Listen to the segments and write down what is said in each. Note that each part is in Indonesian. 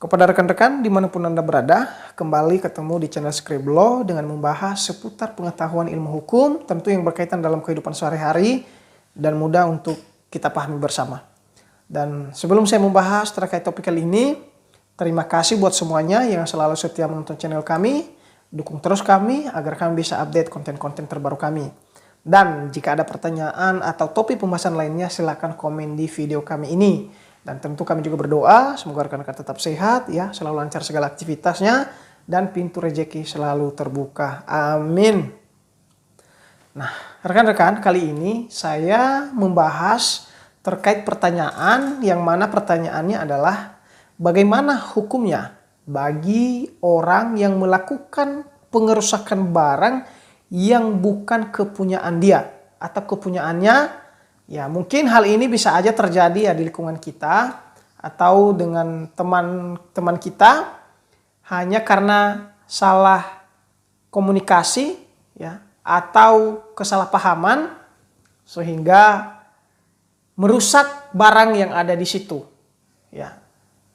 Kepada rekan-rekan dimanapun Anda berada, kembali ketemu di channel Scriblo dengan membahas seputar pengetahuan ilmu hukum, tentu yang berkaitan dalam kehidupan sehari-hari dan mudah untuk kita pahami bersama. Dan sebelum saya membahas terkait topik kali ini, terima kasih buat semuanya yang selalu setia menonton channel kami, dukung terus kami agar kami bisa update konten-konten terbaru kami. Dan jika ada pertanyaan atau topik pembahasan lainnya, silakan komen di video kami ini. Dan tentu kami juga berdoa semoga rekan-rekan tetap sehat ya, selalu lancar segala aktivitasnya dan pintu rezeki selalu terbuka. Amin. Nah, rekan-rekan, kali ini saya membahas terkait pertanyaan yang mana pertanyaannya adalah bagaimana hukumnya bagi orang yang melakukan pengerusakan barang yang bukan kepunyaan dia atau kepunyaannya. Ya, mungkin hal ini bisa aja terjadi ya di lingkungan kita atau dengan teman-teman kita hanya karena salah komunikasi ya atau kesalahpahaman sehingga merusak barang yang ada di situ. Ya.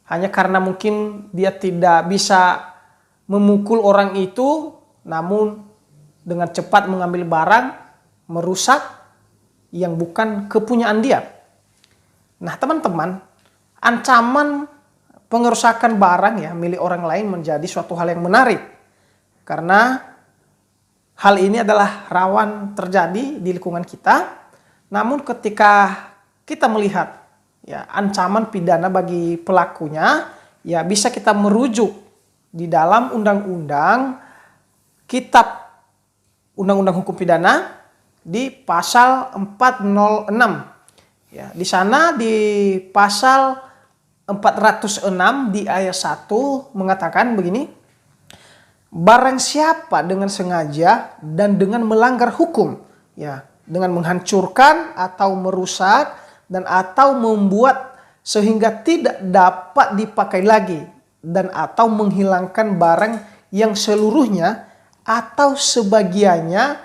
Hanya karena mungkin dia tidak bisa memukul orang itu namun dengan cepat mengambil barang merusak yang bukan kepunyaan dia. Nah, teman-teman, ancaman pengerusakan barang ya milik orang lain menjadi suatu hal yang menarik. Karena hal ini adalah rawan terjadi di lingkungan kita. Namun ketika kita melihat ya ancaman pidana bagi pelakunya, ya bisa kita merujuk di dalam undang-undang kitab Undang-Undang Hukum Pidana di pasal 406. Ya, di sana di pasal 406 di ayat 1 mengatakan begini. Barang siapa dengan sengaja dan dengan melanggar hukum, ya, dengan menghancurkan atau merusak dan atau membuat sehingga tidak dapat dipakai lagi dan atau menghilangkan barang yang seluruhnya atau sebagiannya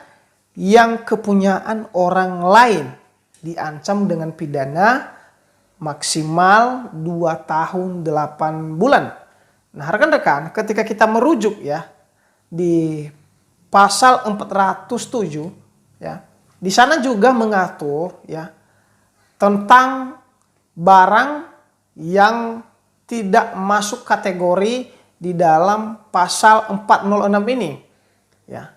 yang kepunyaan orang lain diancam dengan pidana maksimal 2 tahun 8 bulan. Nah, rekan-rekan, ketika kita merujuk ya di pasal 407 ya, di sana juga mengatur ya tentang barang yang tidak masuk kategori di dalam pasal 406 ini. Ya.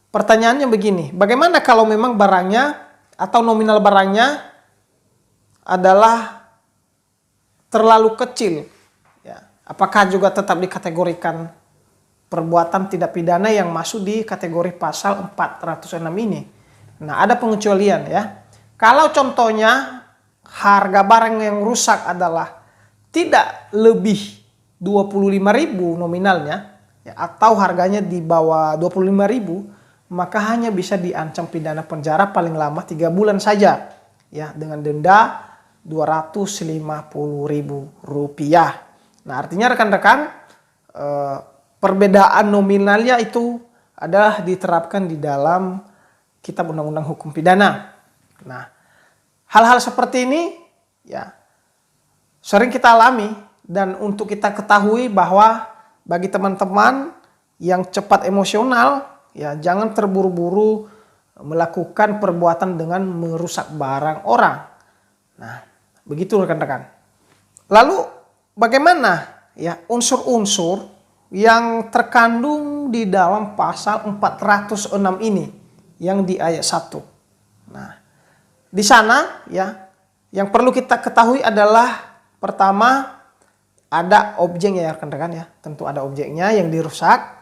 Pertanyaannya begini, bagaimana kalau memang barangnya atau nominal barangnya adalah terlalu kecil? Ya, apakah juga tetap dikategorikan perbuatan tidak pidana yang masuk di kategori pasal 406 ini? Nah, ada pengecualian ya. Kalau contohnya harga barang yang rusak adalah tidak lebih 25.000 nominalnya ya, atau harganya di bawah 25.000, maka hanya bisa diancam pidana penjara paling lama 3 bulan saja ya dengan denda Rp250.000. Nah, artinya rekan-rekan perbedaan nominalnya itu adalah diterapkan di dalam Kitab Undang-Undang Hukum Pidana. Nah, hal-hal seperti ini ya sering kita alami dan untuk kita ketahui bahwa bagi teman-teman yang cepat emosional ya jangan terburu-buru melakukan perbuatan dengan merusak barang orang. Nah, begitu rekan-rekan. Lalu bagaimana ya unsur-unsur yang terkandung di dalam pasal 406 ini yang di ayat 1. Nah, di sana ya yang perlu kita ketahui adalah pertama ada objeknya ya rekan-rekan ya. Tentu ada objeknya yang dirusak.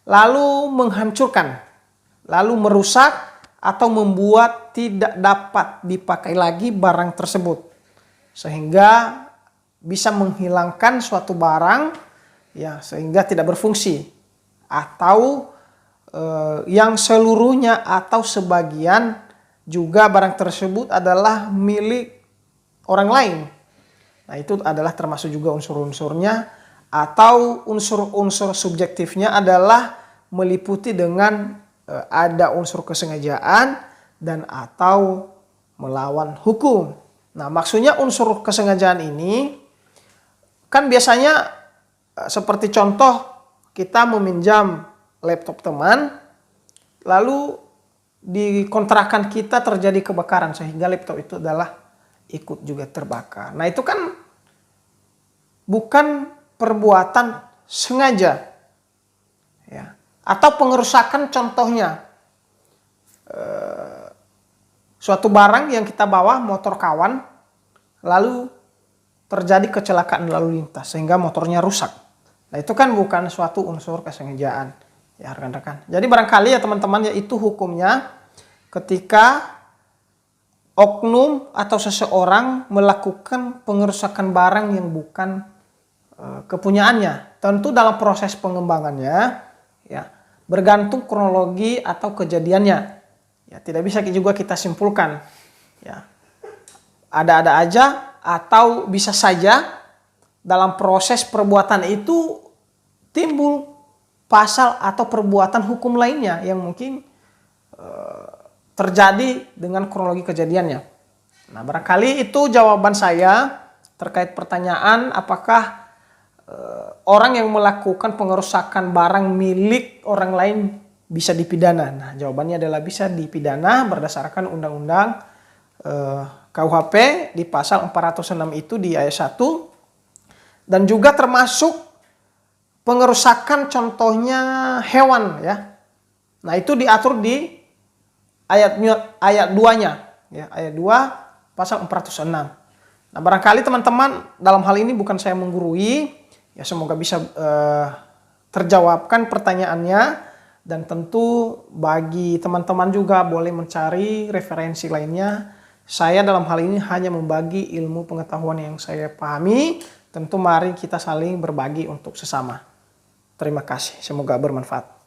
Lalu menghancurkan, lalu merusak atau membuat tidak dapat dipakai lagi barang tersebut. Sehingga bisa menghilangkan suatu barang ya sehingga tidak berfungsi. Atau yang seluruhnya atau sebagian juga barang tersebut adalah milik orang lain. Nah, itu adalah termasuk juga unsur-unsurnya. Atau unsur-unsur subjektifnya adalah meliputi dengan ada unsur kesengajaan dan atau melawan hukum. Nah, maksudnya unsur kesengajaan ini kan biasanya seperti contoh kita meminjam laptop teman, lalu di kontrakan kita terjadi kebakaran sehingga laptop itu adalah ikut juga terbakar. Nah, itu kan bukan perbuatan sengaja, ya, atau pengerusakan. Contohnya suatu barang yang kita bawa, motor kawan, lalu terjadi kecelakaan lalu lintas sehingga motornya rusak. Nah, itu kan bukan suatu unsur kesengajaan, ya rekan-rekan. Jadi barangkali ya teman-teman, ya itu hukumnya ketika oknum atau seseorang melakukan pengerusakan barang yang bukan kepunyaannya. Tentu dalam proses pengembangannya, ya bergantung kronologi atau kejadiannya. Ya, tidak bisa juga kita simpulkan, ya ada-ada aja, atau bisa saja dalam proses perbuatan itu timbul pasal atau perbuatan hukum lainnya yang mungkin terjadi dengan kronologi kejadiannya. Nah, barangkali itu jawaban saya terkait pertanyaan apakah orang yang melakukan pengerusakan barang milik orang lain bisa dipidana. Nah, jawabannya adalah bisa dipidana berdasarkan Undang-Undang KUHP di pasal 406 itu di ayat 1, dan juga termasuk pengerusakan contohnya hewan, ya. Nah, itu diatur di ayat 2-nya, ya, ayat 2 pasal 406. Nah, barangkali teman-teman dalam hal ini bukan saya menggurui, ya semoga bisa terjawabkan pertanyaannya. Dan tentu bagi teman-teman juga boleh mencari referensi lainnya. Saya dalam hal ini hanya membagi ilmu pengetahuan yang saya pahami. Tentu mari kita saling berbagi untuk sesama. Terima kasih, semoga bermanfaat.